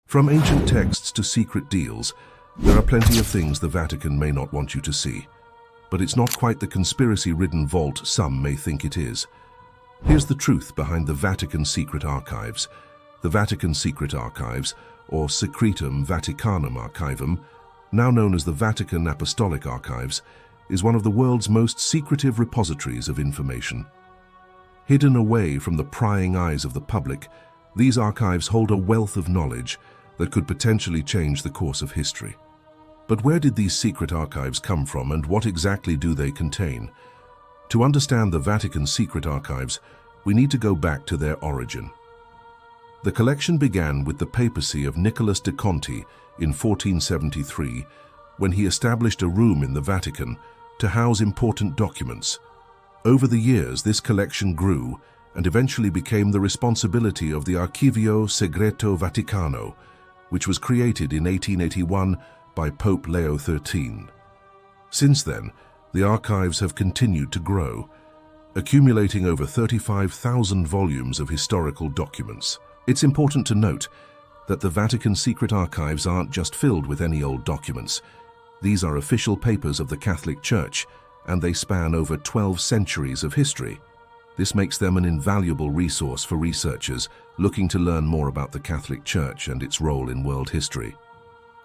From ancient texts to secret deals, there are plenty of things the Vatican may not want you to see. But it's not quite the conspiracy-ridden vault some may think it is. Here's the truth behind the Vatican Secret Archives. The Vatican Secret Archives, or Secretum Vaticanum Archivum, now known as the Vatican Apostolic Archives, is one of the world's most secretive repositories of information. Hidden away from the prying eyes of the public, these archives hold a wealth of knowledge that could potentially change the course of history. But where did these secret archives come from, and what exactly do they contain? To understand the Vatican Secret Archives, we need to go back to their origin. The collection began with the papacy of Nicholas de Conti in 1473, when he established a room in the Vatican to house important documents. Over the years, this collection grew and eventually became the responsibility of the Archivio Segreto Vaticano, which was created in 1881 by Pope Leo XIII. Since then, the archives have continued to grow, accumulating over 35,000 volumes of historical documents. It's important to note that the Vatican Secret Archives aren't just filled with any old documents. These are official papers of the Catholic Church, and they span over 12 centuries of history. This makes them an invaluable resource for researchers looking to learn more about the Catholic Church and its role in world history.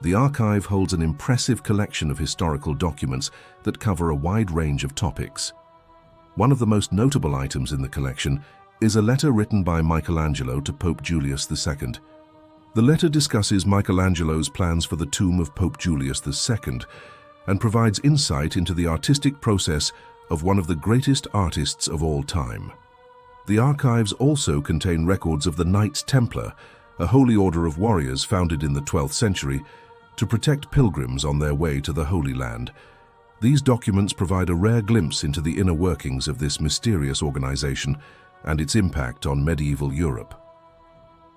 The archive holds an impressive collection of historical documents that cover a wide range of topics. One of the most notable items in the collection is a letter written by Michelangelo to Pope Julius II. The letter discusses Michelangelo's plans for the tomb of Pope Julius II and provides insight into the artistic process of one of the greatest artists of all time. The archives also contain records of the Knights Templar, a holy order of warriors founded in the 12th century to protect pilgrims on their way to the Holy Land. These documents provide a rare glimpse into the inner workings of this mysterious organization and its impact on medieval Europe.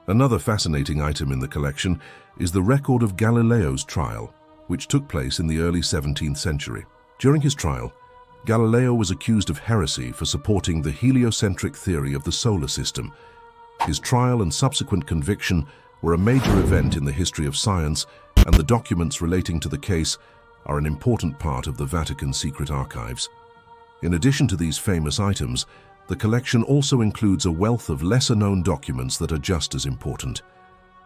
Another fascinating item in the collection is the record of Galileo's trial, which took place in the early 17th century. During his trial, Galileo was accused of heresy for supporting the heliocentric theory of the solar system. His trial and subsequent conviction were a major event in the history of science, and the documents relating to the case are an important part of the Vatican Secret Archives. In addition to these famous items, the collection also includes a wealth of lesser-known documents that are just as important.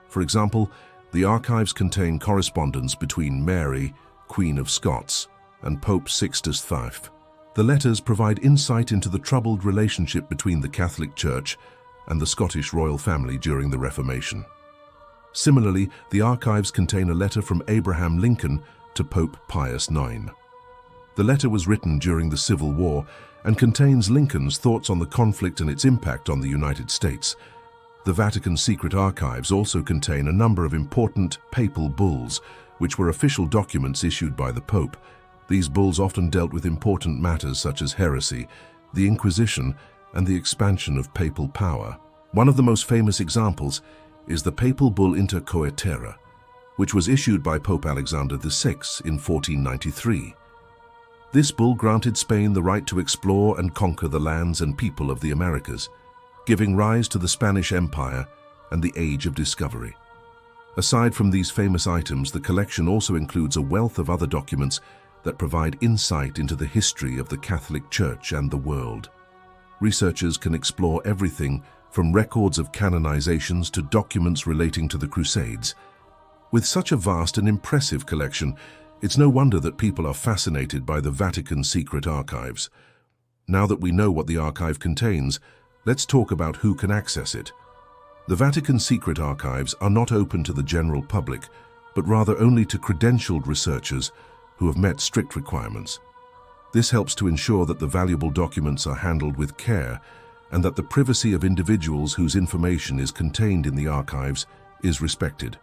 For example, the archives contain correspondence between Mary, Queen of Scots, and Pope Sixtus V. The letters provide insight into the troubled relationship between the Catholic Church and the Scottish royal family during the Reformation. Similarly, the archives contain a letter from Abraham Lincoln to Pope Pius IX. The letter was written during the Civil War and contains Lincoln's thoughts on the conflict and its impact on the United States. The Vatican Secret Archives also contain a number of important papal bulls, which were official documents issued by the Pope. These bulls often dealt with important matters such as heresy, the Inquisition, and the expansion of papal power. One of the most famous examples is the papal bull Inter Coetera, which was issued by Pope Alexander VI in 1493. This bull granted Spain the right to explore and conquer the lands and people of the Americas, giving rise to the Spanish Empire and the Age of Discovery. Aside from these famous items, the collection also includes a wealth of other documents that provide insight into the history of the Catholic Church and the world. Researchers can explore everything from records of canonizations to documents relating to the Crusades. With such a vast and impressive collection, it's no wonder that people are fascinated by the Vatican Secret Archives. Now that we know what the archive contains, let's talk about who can access it. The Vatican Secret Archives are not open to the general public, but rather only to credentialed researchers who have met strict requirements. This helps to ensure that the valuable documents are handled with care and that the privacy of individuals whose information is contained in the archives is respected.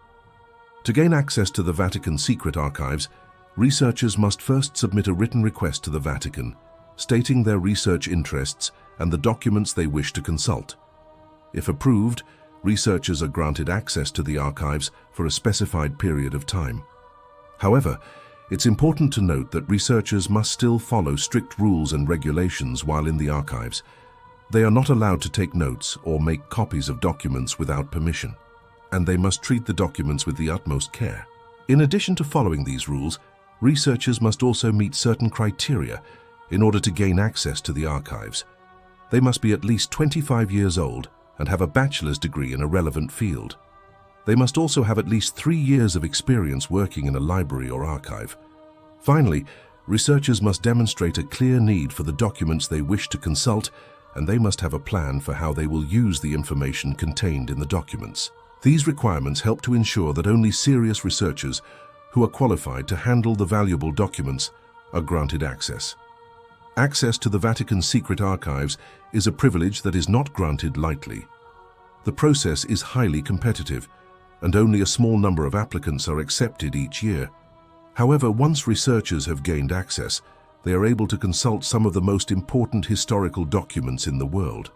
To gain access to the Vatican Secret Archives, researchers must first submit a written request to the Vatican, stating their research interests and the documents they wish to consult. If approved, researchers are granted access to the archives for a specified period of time. However, it's important to note that researchers must still follow strict rules and regulations while in the archives. They are not allowed to take notes or make copies of documents without permission. and they must treat the documents with the utmost care. In addition to following these rules, researchers must also meet certain criteria in order to gain access to the archives. They must be at least 25 years old and have a bachelor's degree in a relevant field. They must also have at least 3 years of experience working in a library or archive. Finally, researchers must demonstrate a clear need for the documents they wish to consult, and they must have a plan for how they will use the information contained in the documents. These requirements help to ensure that only serious researchers who are qualified to handle the valuable documents are granted access. Access to the Vatican's secret archives is a privilege that is not granted lightly. The process is highly competitive, and only a small number of applicants are accepted each year. However, once researchers have gained access, they are able to consult some of the most important historical documents in the world.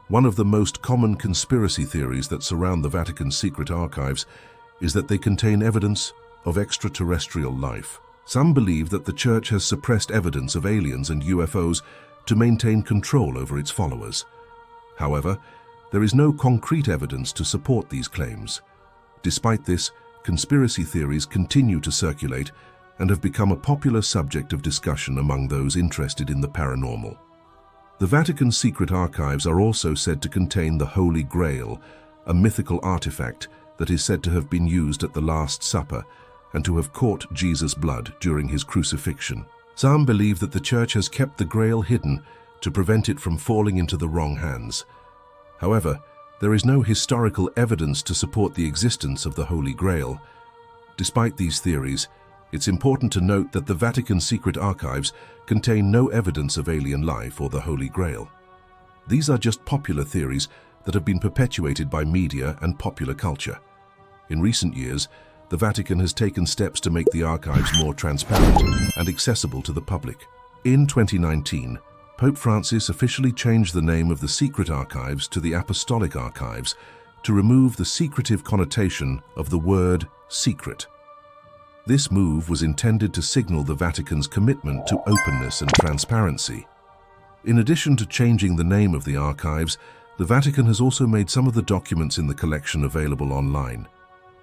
One of the most common conspiracy theories that surround the Vatican's secret archives is that they contain evidence of extraterrestrial life. Some believe that the Church has suppressed evidence of aliens and UFOs to maintain control over its followers. However, there is no concrete evidence to support these claims. Despite this, conspiracy theories continue to circulate and have become a popular subject of discussion among those interested in the paranormal. The Vatican's secret archives are also said to contain the Holy Grail, a mythical artifact that is said to have been used at the Last Supper and to have caught Jesus' blood during his crucifixion. Some believe that the Church has kept the Grail hidden to prevent it from falling into the wrong hands. However, there is no historical evidence to support the existence of the Holy Grail. Despite these theories, it's important to note that the Vatican's secret archives contain no evidence of alien life or the Holy Grail. These are just popular theories that have been perpetuated by media and popular culture. In recent years, the Vatican has taken steps to make the archives more transparent and accessible to the public. In 2019, Pope Francis officially changed the name of the secret archives to the Apostolic Archives to remove the secretive connotation of the word secret. This move was intended to signal the Vatican's commitment to openness and transparency. In addition to changing the name of the archives, the Vatican has also made some of the documents in the collection available online.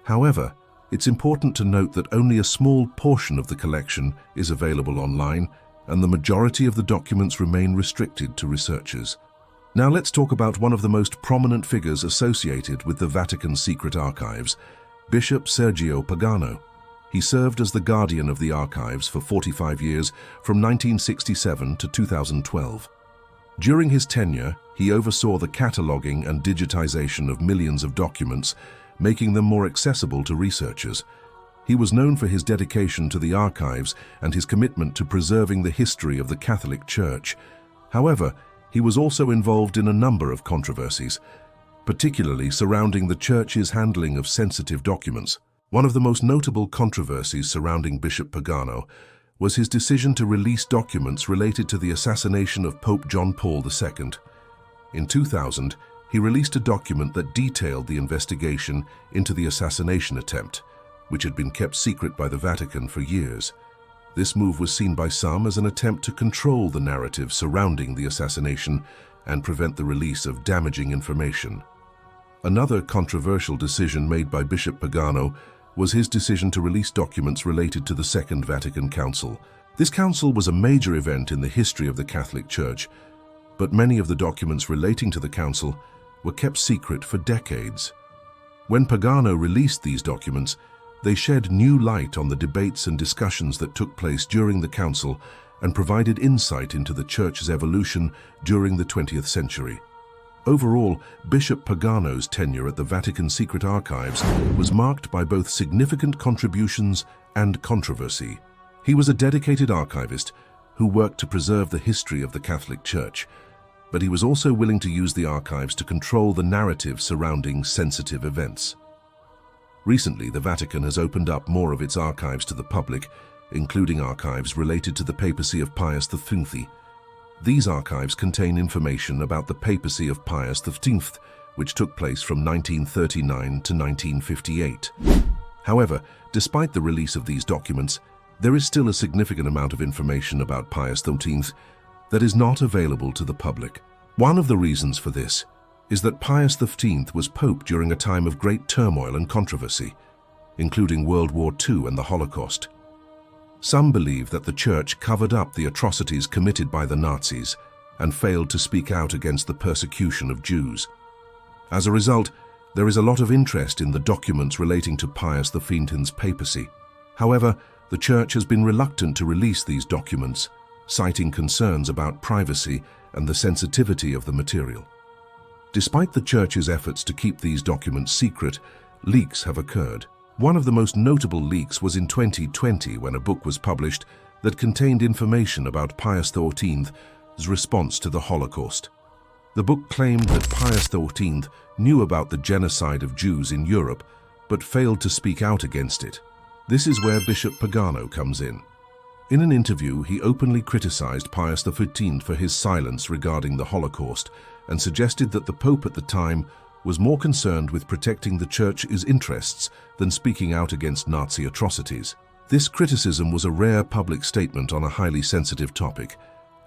However, it's important to note that only a small portion of the collection is available online, and the majority of the documents remain restricted to researchers. Now let's talk about one of the most prominent figures associated with the Vatican's secret archives, Bishop Sergio Pagano. He served as the guardian of the archives for 45 years, from 1967 to 2012. During his tenure, he oversaw the cataloging and digitization of millions of documents, making them more accessible to researchers. He was known for his dedication to the archives and his commitment to preserving the history of the Catholic Church. However, he was also involved in a number of controversies, particularly surrounding the Church's handling of sensitive documents. One of the most notable controversies surrounding Bishop Pagano was his decision to release documents related to the assassination of Pope John Paul II. In 2000, he released a document that detailed the investigation into the assassination attempt, which had been kept secret by the Vatican for years. This move was seen by some as an attempt to control the narrative surrounding the assassination and prevent the release of damaging information. Another controversial decision made by Bishop Pagano was his decision to release documents related to the Second Vatican Council. This council was a major event in the history of the Catholic Church, but many of the documents relating to the council were kept secret for decades. When Pagano released these documents, they shed new light on the debates and discussions that took place during the council and provided insight into the Church's evolution during the 20th century. Overall, Bishop Pagano's tenure at the Vatican Secret Archives was marked by both significant contributions and controversy. He was a dedicated archivist who worked to preserve the history of the Catholic Church, but he was also willing to use the archives to control the narrative surrounding sensitive events. Recently, the Vatican has opened up more of its archives to the public, including archives related to the papacy of Pius V. These archives contain information about the papacy of Pius V, which took place from 1939 to 1958. However, despite the release of these documents, there is still a significant amount of information about Pius V that is not available to the public. One of the reasons for this is that Pius XV was Pope during a time of great turmoil and controversy, including World War II and the Holocaust. Some believe that the Church covered up the atrocities committed by the Nazis and failed to speak out against the persecution of Jews. As a result, there is a lot of interest in the documents relating to Pius X's papacy. However, the Church has been reluctant to release these documents, citing concerns about privacy and the sensitivity of the material. Despite the Church's efforts to keep these documents secret, leaks have occurred. One of the most notable leaks was in 2020 when a book was published that contained information about Pius XIV's response to the Holocaust. The book claimed that Pius XIV knew about the genocide of Jews in Europe, but failed to speak out against it. This is where Bishop Pagano comes in. In an interview, he openly criticized Pius XV for his silence regarding the Holocaust and suggested that the Pope at the time was more concerned with protecting the Church's interests than speaking out against Nazi atrocities. This criticism was a rare public statement on a highly sensitive topic,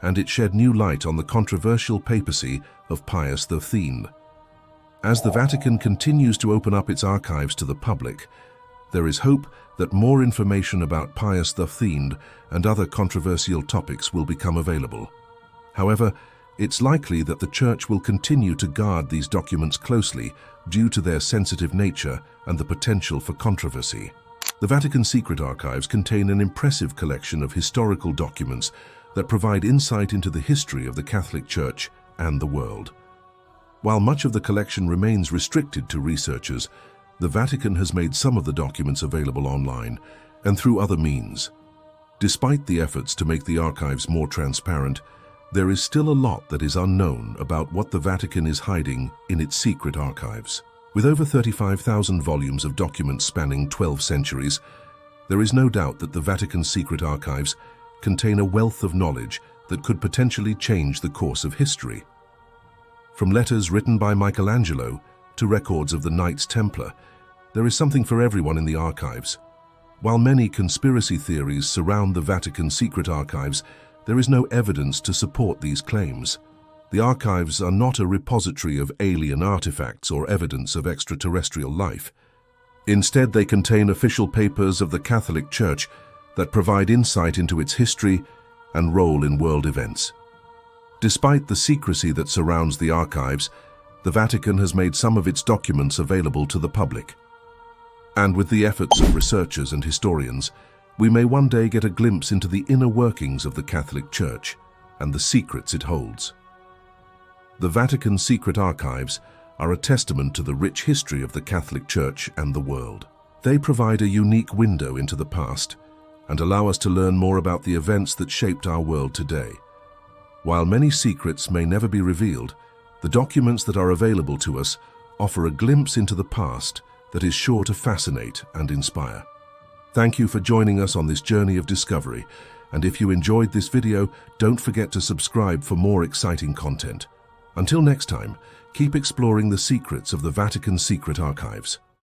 and it shed new light on the controversial papacy of Pius XV. As the Vatican continues to open up its archives to the public, there is hope that more information about Pius XV and other controversial topics will become available. However, it's likely that the Church will continue to guard these documents closely due to their sensitive nature and the potential for controversy. The Vatican Secret Archives contain an impressive collection of historical documents that provide insight into the history of the Catholic Church and the world. While much of the collection remains restricted to researchers, the Vatican has made some of the documents available online and through other means. Despite the efforts to make the archives more transparent, there is still a lot that is unknown about what the Vatican is hiding in its secret archives. With over 35,000 volumes of documents spanning 12 centuries, there is no doubt that the Vatican's secret archives contain a wealth of knowledge that could potentially change the course of history. From letters written by Michelangelo to records of the Knights Templar, there is something for everyone in the archives. While many conspiracy theories surround the Vatican's secret archives, there is no evidence to support these claims. The archives are not a repository of alien artifacts or evidence of extraterrestrial life. Instead, they contain official papers of the Catholic Church that provide insight into its history and role in world events. Despite the secrecy that surrounds the archives, the Vatican has made some of its documents available to the public. And with the efforts of researchers and historians, we may one day get a glimpse into the inner workings of the Catholic Church and the secrets it holds. The Vatican's secret archives are a testament to the rich history of the Catholic Church and the world. They provide a unique window into the past and allow us to learn more about the events that shaped our world today. While many secrets may never be revealed, the documents that are available to us offer a glimpse into the past that is sure to fascinate and inspire. Thank you for joining us on this journey of discovery, and if you enjoyed this video, don't forget to subscribe for more exciting content. Until next time, keep exploring the secrets of the Vatican's secret archives.